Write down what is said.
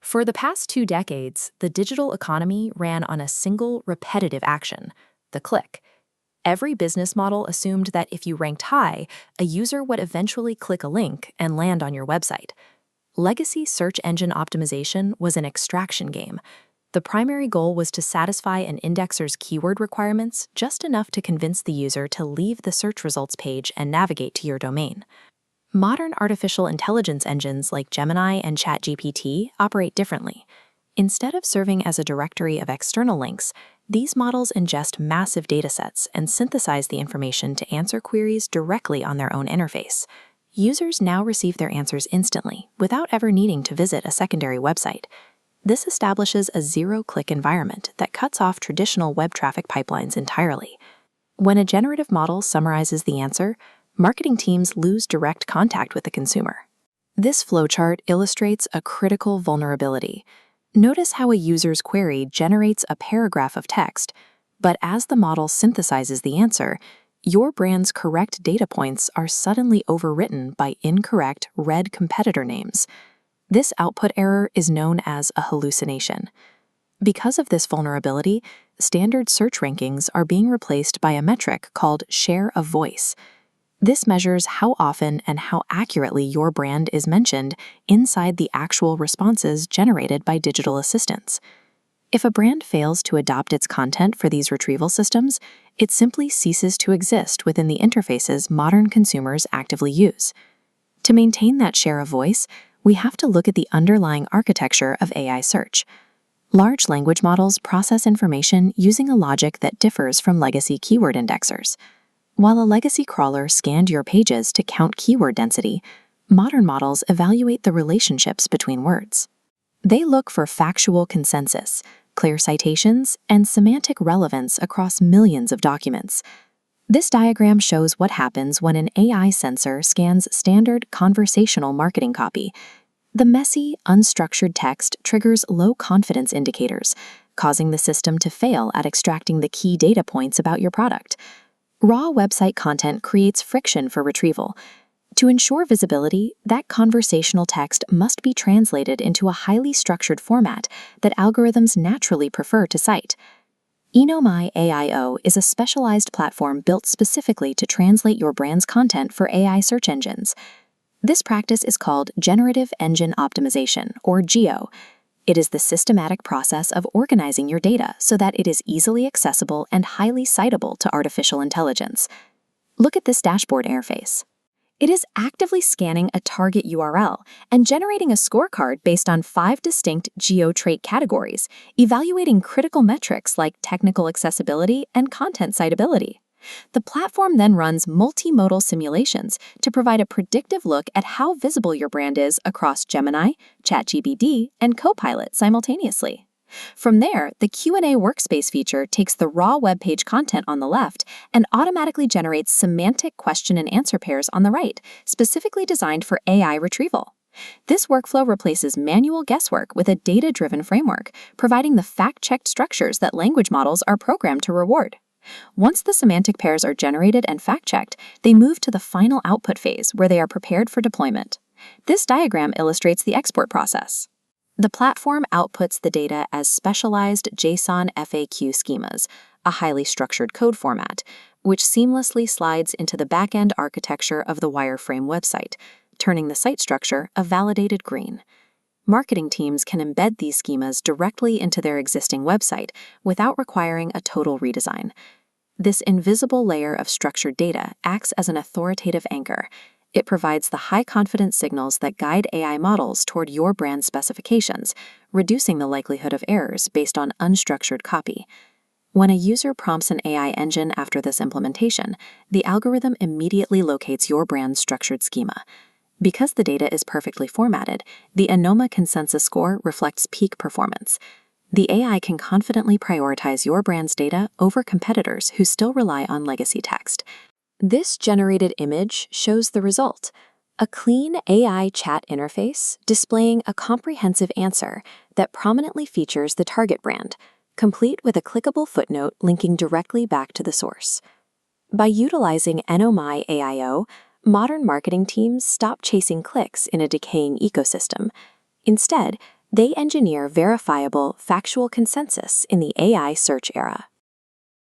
For the past 2 decades, the digital economy ran on a single repetitive action, the click. Every business model assumed that if you ranked high, a user would eventually click a link and land on your website. Legacy search engine optimization was an extraction game. The primary goal was to satisfy an indexer's keyword requirements just enough to convince the user to leave the search results page and navigate to your domain. Modern artificial intelligence engines like Gemini and ChatGPT operate differently. Instead of serving as a directory of external links, these models ingest massive datasets and synthesize the information to answer queries directly on their own interface. Users now receive their answers instantly, without ever needing to visit a secondary website. This establishes a zero-click environment that cuts off traditional web traffic pipelines entirely. When a generative model summarizes the answer, marketing teams lose direct contact with the consumer. This flowchart illustrates a critical vulnerability. Notice how a user's query generates a paragraph of text, but as the model synthesizes the answer, your brand's correct data points are suddenly overwritten by incorrect red competitor names. This output error is known as a hallucination. Because of this vulnerability, standard search rankings are being replaced by a metric called share of voice. This measures how often and how accurately your brand is mentioned inside the actual responses generated by digital assistants. If a brand fails to adopt its content for these retrieval systems, it simply ceases to exist within the interfaces modern consumers actively use. To maintain that share of voice, we have to look at the underlying architecture of AI search. Large language models process information using a logic that differs from legacy keyword indexers. While a legacy crawler scanned your pages to count keyword density, modern models evaluate the relationships between words. They look for factual consensus, clear citations, and semantic relevance across millions of documents. This diagram shows what happens when an AI sensor scans standard conversational marketing copy. The messy, unstructured text triggers low confidence indicators, causing the system to fail at extracting the key data points about your product. Raw website content creates friction for retrieval. To ensure visibility, that conversational text must be translated into a highly structured format that algorithms naturally prefer to cite. Enomai AIO is a specialized platform built specifically to translate your brand's content for AI search engines. This practice is called Generative Engine Optimization, or GEO. It is the systematic process of organizing your data so that it is easily accessible and highly citable to artificial intelligence. Look at this dashboard interface. It is actively scanning a target URL and generating a scorecard based on 5 distinct geo-trait categories, evaluating critical metrics like technical accessibility and content citability. The platform then runs multimodal simulations to provide a predictive look at how visible your brand is across Gemini, ChatGPT, and Copilot simultaneously. From there, the Q&A workspace feature takes the raw web page content on the left and automatically generates semantic question and answer pairs on the right, specifically designed for AI retrieval. This workflow replaces manual guesswork with a data-driven framework, providing the fact-checked structures that language models are programmed to reward. Once the semantic pairs are generated and fact-checked, they move to the final output phase where they are prepared for deployment. This diagram illustrates the export process. The platform outputs the data as specialized JSON FAQ schemas, a highly structured code format, which seamlessly slides into the back-end architecture of the wireframe website, turning the site structure a validated green. Marketing teams can embed these schemas directly into their existing website without requiring a total redesign. This invisible layer of structured data acts as an authoritative anchor. It provides the high-confidence signals that guide AI models toward your brand specifications, reducing the likelihood of errors based on unstructured copy. When a user prompts an AI engine after this implementation, the algorithm immediately locates your brand's structured schema. Because the data is perfectly formatted, the Enomai consensus score reflects peak performance. The AI can confidently prioritize your brand's data over competitors who still rely on legacy text. This generated image shows the result: a clean AI chat interface displaying a comprehensive answer that prominently features the target brand, complete with a clickable footnote linking directly back to the source. By utilizing Enomai AIO, modern marketing teams stop chasing clicks in a decaying ecosystem. Instead, They engineer verifiable, factual consensus in the AI search era.